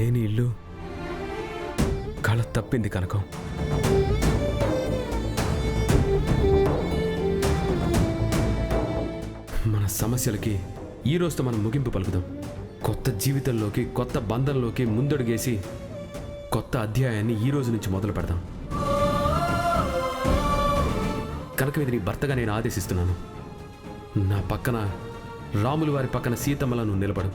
లేని ఇల్లు కళ తప్పింది కనకం. మన సమస్యలకి ఈ రోజుతో మనం ముగింపు పలుకుదాం. కొత్త జీవితంలోకి, కొత్త బంధంలోకి ముందడుగేసి కొత్త అధ్యాయాన్ని ఈ రోజు నుంచి మొదలు పెడదాం. కనుక ఇది నీ భర్తగా నేను ఆదేశిస్తున్నాను. నా పక్కన రాములు వారి పక్కన సీతమ్మలను నిలబడు.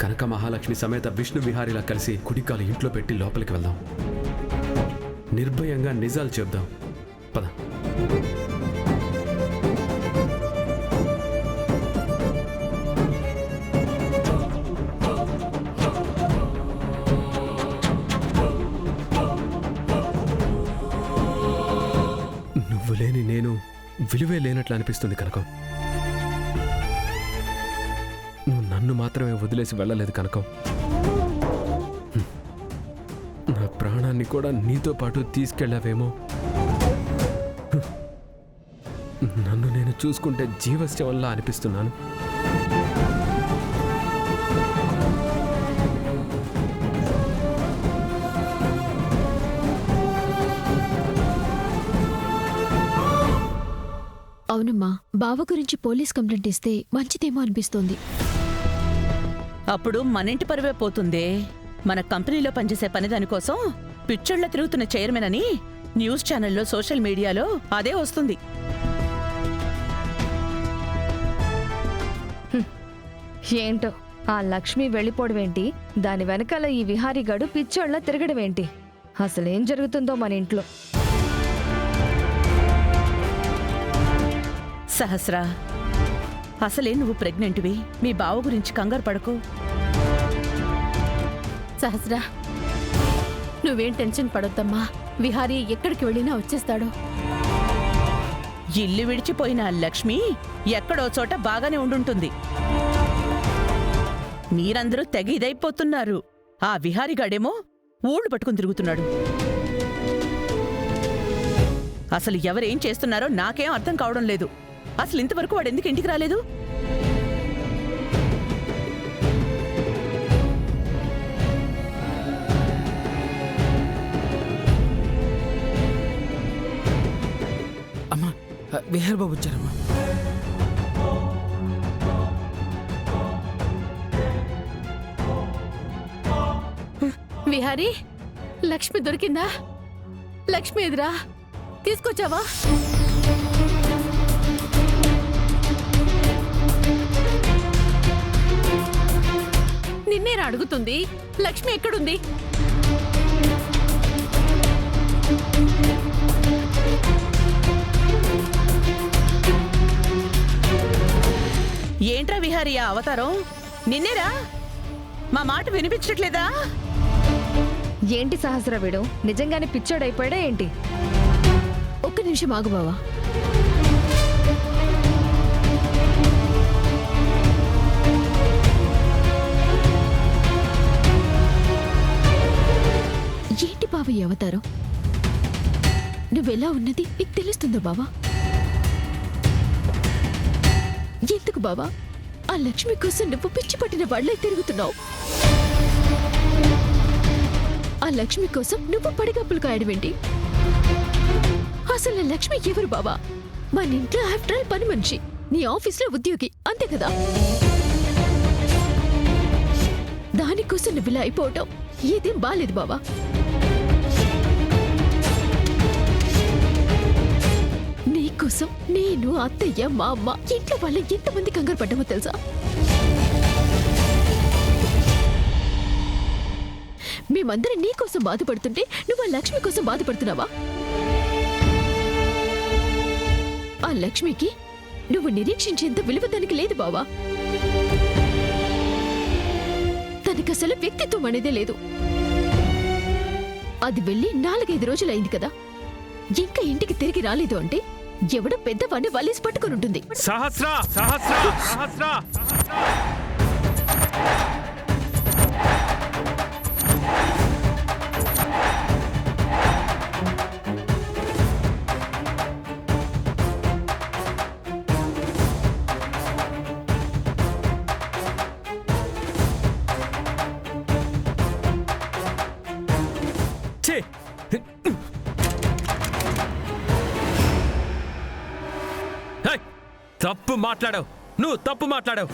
కనక మహాలక్ష్మి సమేత విష్ణు విహారిలా కలిసి కుడికాలు ఇంట్లో పెట్టి లోపలికి వెళ్దాం. నిర్భయంగా నిజాలు చెప్దాం. పద. నువ్వు లేని నేను విలువే లేనట్లు అనిపిస్తుంది కనకం. నువ్వు నన్ను మాత్రమే వదిలేసి వెళ్ళలేదు కనకం. నా ప్రాణాన్ని కూడా నీతో పాటు తీసుకెళ్ళావేమో. నన్ను నేను చూసుకుంటే జీవస్యవల్లా అనిపిస్తున్నాను. అవునమ్మా, బావ గురించి పోలీస్ కంప్లైంట్ ఇస్తే మంచిదేమో అనిపిస్తోంది. అప్పుడు మన ఇంటి పరువే పోతుందే. మన కంపెనీలో పనిచేసే పని దానికోసం పిచ్చోళ్ల తిరుగుతున్న చైర్మన్ అని న్యూస్ ఛానల్లో, సోషల్ మీడియాలో అదే వస్తుంది. ఏంటో ఆ లక్ష్మి వెళ్ళిపోవడమేంటి, దాని వెనకాల ఈ విహారీగాడు పిచ్చోళ్ళ తిరగడమేంటి, అసలేం జరుగుతుందో మన ఇంట్లో. సహస్రా, అసలే నువ్వు ప్రెగ్నెంట్వి. మీ బావ గురించి కంగారు పడకు. సహస్రా, నువ్వేం టెన్షన్ పడొద్దమ్మా. విహారీ ఎక్కడికి వెళ్ళినా వచ్చేస్తాడు. ఇల్లు విడిచిపోయిన లక్ష్మి ఎక్కడో చోట బాగానే ఉండుంటుంది. మీరందరూ తెగ ఇదైపోతున్నారు. ఆ విహారిగాడేమో ఊళ్ళు పట్టుకుని తిరుగుతున్నాడు. అసలు ఎవరేం చేస్తున్నారో నాకేం అర్థం కావడం లేదు. అసలు ఇంతవరకు వాడు ఎందుకు ఇంటికి రాలేదు? అమ్మా, విహార్ బాబు వచ్చారమ్మా. విహారీ, లక్ష్మి దొరికిందా? లక్ష్మి ఎదురా తీసుకొచ్చావా? నిన్నేరా అడుగుతుంది. లక్ష్మి ఎక్కడుంది? ఏంట్రా విహారీ ఆ అవతారం? నిన్నేరా? మా మాట వినిపించట్లేదా? ఏంటి సహస్ర, వీడు నిజంగానే పిచ్చోడైపోయాడా ఏంటి? ఒక్క నిమిషం ఆగు బావా. ఏంటి బావ ఈ అవతారం? నువ్వెలా ఉన్నది నీకు తెలుస్తుందా బావా? ఎందుకు బావా ఆ లక్ష్మి కోసం నువ్వు పిచ్చి పట్టిన వాళ్ళే తిరుగుతున్నావు? ఆ లక్ష్మి కోసం నువ్వు పడిగప్పులు కాయడమేంటి? అసలు లక్ష్మి ఎవరు బావా? మన ఇంట్లో ఆఫ్టర్ ఆల్ పని మనిషి, నీ ఆఫీస్లో ఉద్యోగి, అంతే కదా? దానికోసం నువ్వు ఇలా అయిపోవటం ఏదేం బాలేదు బావా. నీకోసం నేను, అత్తయ్య, మా అమ్మ, ఇంట్లో వాళ్ళ ఎంతమంది కంగారు పడ్డామో తెలుసా? మేమందరం నీకోసం బాధపడుతుంటే నువ్వు ఆ లక్ష్మి కోసం బాధపడుతున్నావా? ఆ లక్ష్మికి నువ్వు నిరీక్షించేంత విలువ తనకి లేదు బావా. తనకసలు వ్యక్తిత్వం అనేదే లేదు. అది వెళ్ళి 4-5 రోజులైంది కదా, ఇంకా ఇంటికి తిరిగి రాలేదు అంటే ఎవడో పెద్దవాడిని వలేసి పట్టుకొని ఉంటుంది. సహస్రా, సహస్రా, సహస్రా. తప్పు మాట్లాడావు, నువ్వు తప్పు మాట్లాడావు.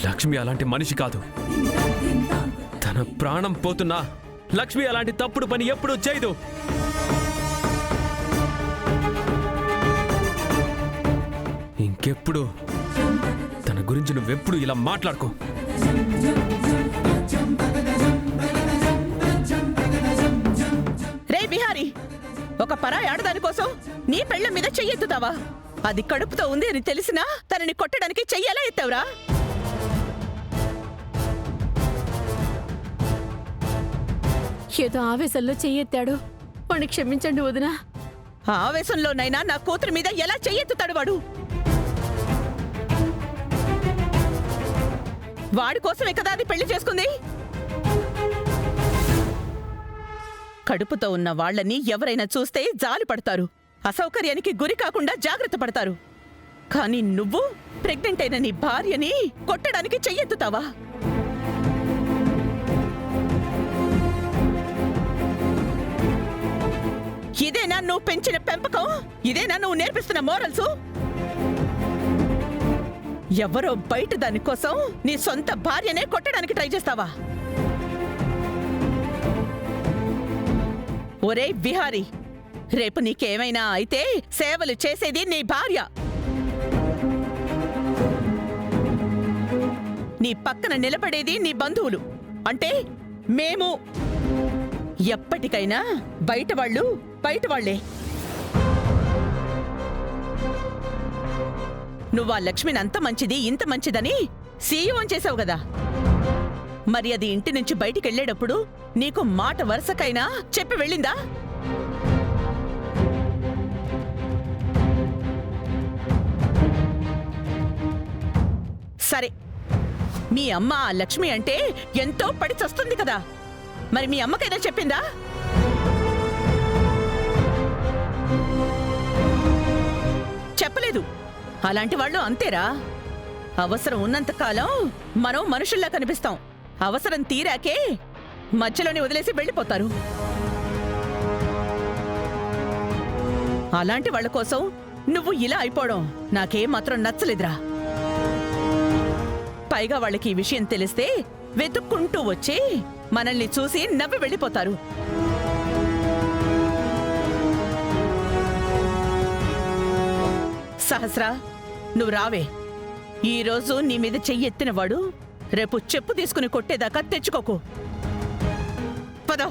లక్ష్మి అలాంటి మనిషి కాదు. తన ప్రాణం పోతున్నా లక్ష్మి అలాంటి తప్పుడు పని ఎప్పుడూ చేయదు. ఇంకెప్పుడు తన గురించి నువ్వెప్పుడు ఇలా మాట్లాడుకో. రే బిహారీ, ఒక పరాయి ఆడదాని కోసం నీ పెళ్ళం మీద చెయ్యెత్తుతావా? అది కడుపుతో ఉంది అని తెలిసినా తనని కొట్టడానికి చెయ్యేలా ఎత్తావురా? ఏదో ఆవేశంలో చెయ్యెత్తాడు, వాడిని క్షమించండి వదినా. ఆవేశంలోనైనా నా కూతురి మీద ఎలా చెయ్యెత్తుతాడు వాడు? వాడి కోసమే కదా అది పెళ్లి చేసుకుంది. కడుపుతో ఉన్న వాళ్ళని ఎవరైనా చూస్తే జాలి పడతారు, అసౌకర్యానికి గురి కాకుండా జాగ్రత్త పడతారు. కానీ నువ్వు ప్రెగ్నెంట్ అయిన నీ భార్యని కొట్టడానికి చెయ్యెత్తుతావా? ఇదేనా నువ్వు పెంచిన పెంపకం? ఇదేనా నువ్వు నేర్పిస్తున్న మోరల్స్? ఎవరో బయట దానికోసం నీ సొంత భార్యనే కొట్టడానికి ట్రై చేస్తావా? ఒరే బిహారీ, రేపు నీకేమైనా అయితే సేవలు చేసేది నీ భార్య. నీ పక్కన నిలబడేది నీ బంధువులు, అంటే మేము. ఎప్పటికైనా బయట వాళ్లే. నువ్వు ఆ లక్ష్మిని అంత మంచిది ఇంత మంచిదని సీఈఓ చేసావు కదా, మరి అది ఇంటి నుంచి బయటికెళ్లేటప్పుడు నీకు మాట వరుసకైనా చెప్పి వెళ్ళిందా? సరే, మీ అమ్మ ఆ లక్ష్మి అంటే ఎంతో పడి చస్తుంది కదా, మరి మీ అమ్మకైనా చెప్పిందా? చెప్పలేదు. అలాంటి వాళ్ళు అంతేరా. అవసరం ఉన్నంతకాలం మనం మనుషుల్లా కనిపిస్తాం, అవసరం తీరాకే మధ్యలోనే వదిలేసి వెళ్ళిపోతారు. అలాంటి వాళ్ళ కోసం నువ్వు ఇలా అయిపోవడం నాకేమాత్రం నచ్చలేదురా. పైగా వాళ్ళకి ఈ విషయం తెలిస్తే వెతుక్కుంటూ వచ్చి మనల్ని చూసి నవ్వి వెళ్ళిపోతారు. సహస్రా, నువ్వు రావే. ఈరోజు నీ మీద చెయ్యెత్తినవాడు రేపు చెప్పు తీసుకుని కొట్టేదాకా తెచ్చుకోకు. పద.